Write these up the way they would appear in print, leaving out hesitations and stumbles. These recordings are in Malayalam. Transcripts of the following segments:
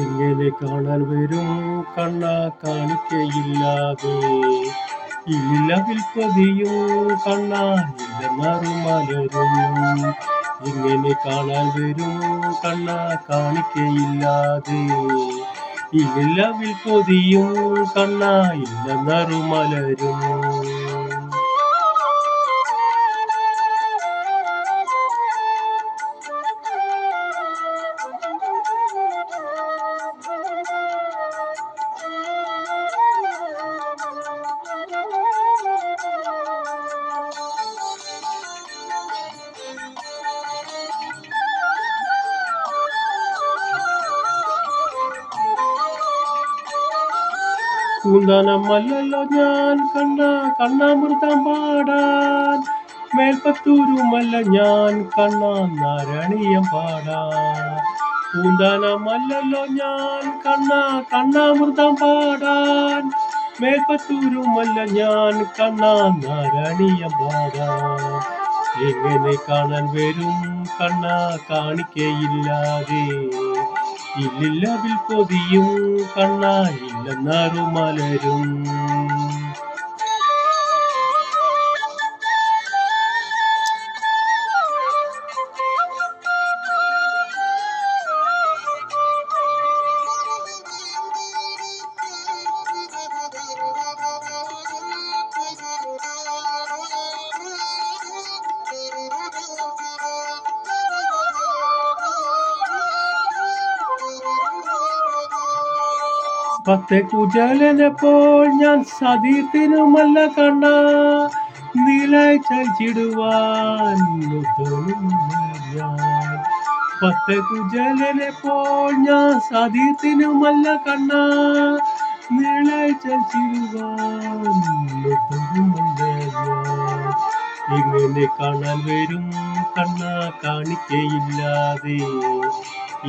ഇങ്ങനെ കാണാൻ വരും കണ്ണ കാണിക്കയില്ലാതെ ഇല്ലവിൽ പൊതിയും കണ്ണ ഇല്ലെന്നറുമലരും. ഇങ്ങനെ കാണാൻ വരും കണ്ണ കാണിക്കയില്ലാതെ ഇല്ലവിൽ പൊതിയും കണ്ണ ഇല്ലെന്നറുമലരും. കൂന്തനമല്ലല്ലോ ഞാൻ കണ്ണാമൃതം പാടാൻ, മേൽപ്പത്തൂരുമല്ല ഞാൻ നാരായണീയം പാടാൻ. കൂന്തനമല്ലല്ലോ ഞാൻ കണ്ണാമൃതം പാടാൻ, മേൽപ്പത്തൂരുമല്ല ഞാൻ നാരായണീയം പാടാൻ. എങ്ങനെ കാണാൻ വരും കണ്ണ കാണിക്കയില്ലാതെ ഇല്ലില്ലവിൽ പൊതിയും കണ്ണ ഇല്ലെന്നറുമലരും. പത്തെ കുചലനെപ്പോൾ ഞാൻ സതീത്തിനുമല്ല കണ്ണ നീലായി ചലിച്ചിടുവാൻ. പത്തെ കുചലനെപ്പോൾ ഞാൻ സതീത്തിനുമല്ല കണ്ണ നീളായി ചലിച്ചിടുവാൻ. ഇങ്ങനെ കാണാൻ വരും കണ്ണ കാണിക്കയില്ലാതെ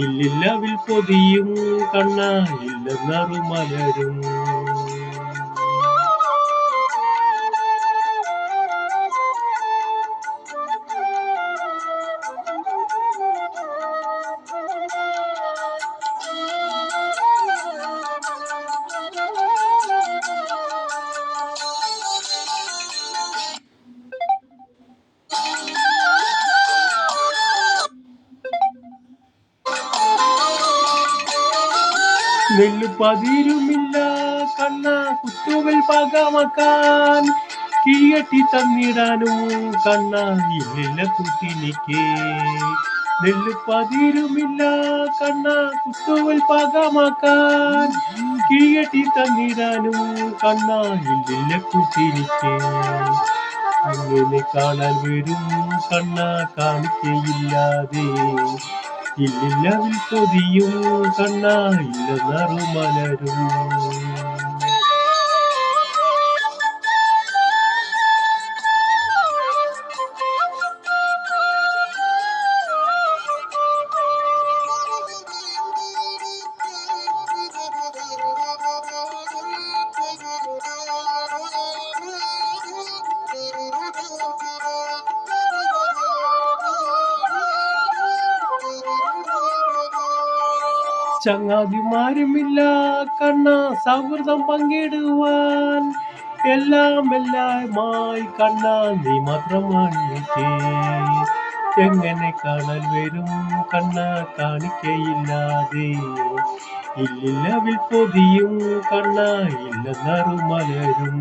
ഇല്ലില്ലവിൽ പൊതിയും കണ്ണ ഇല്ലെന്നറുമലരും. നെല്ലുപതിരുമില്ല കണ്ണ കുത്തുവൽ പാകമാക്കാൻ, കിഴികെട്ടി തന്നിടാനും കണ്ണ ഇല്ലില്ല കുട്ടിനിക്ക്. നെല്ലുപതിരുമില്ല കണ്ണ കുത്തുവൽ പാകമാക്കാൻ, കിഴികെട്ടി തന്നിടാനും കണ്ണ ഇല്ലില്ല കുട്ടിനിക്ക്. അങ്ങനെ കാണാൻ വരും കണ്ണ കാണിക്കയില്ലാതെ ഇല്ലില്ലവിൽ പൊതിയും കണ്ണ ഇല്ലെന്നറുമലരും. ചങ്ങാതിമാരുമില്ല കണ്ണ സൗഹൃദം പങ്കിടുവാൻ, എല്ലാമായി കണ്ണ നീ മാത്രമാണ് എനിക്ക്. എങ്ങനെ കാണാൻ വരും കണ്ണ കാണിക്കയില്ലാതെ ഇല്ലില്ലവിൽ പൊതിയും കണ്ണ ഇല്ലെന്നറുമലരും.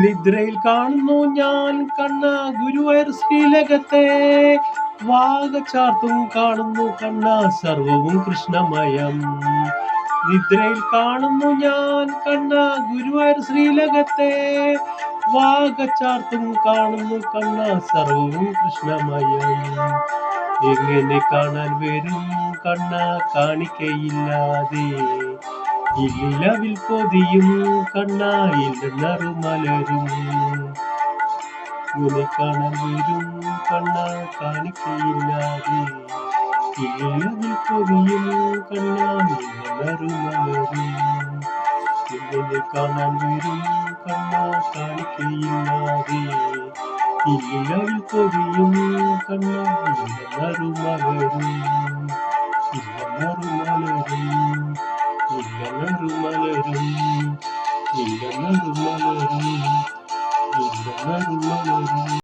നിദ്രയിൽ കാണുന്നു ഞാൻ കണ്ണ ഗുരുവായൂർ ശ്രീലകത്തെ, വാഗചാർത്തും കാണുന്നു കണ്ണ സർവവും കൃഷ്ണമയം. നിദ്രയിൽ കാണുന്നു ഞാൻ കണ്ണ ഗുരുവായൂർ ശ്രീലകത്തെ, വാഗചാർത്തും കാണുന്നു കണ്ണ സർവവും കൃഷ്ണമയം. എങ്ങനെ കാണാൻ വരും കണ്ണ കാണിക്കയില്ലാതെ ഇല്ലിലവിൽ പൊതിയും കണ്ണായില്ല നറുമലരും ഇവനെ കാണാൻ വരും കണ്ണാ കാണിക്കയില്ലാതെ. ഇല്ലിലവിൽ പൊതിയും കണ്ണായില്ല നറുമലരും ഇവനെ കാണാൻ വരും കണ്ണാ കാണിക്കയില്ലാതെ. ഇല്ലിലവിൽ പൊതിയും കണ്ണായില്ല നറുമലരും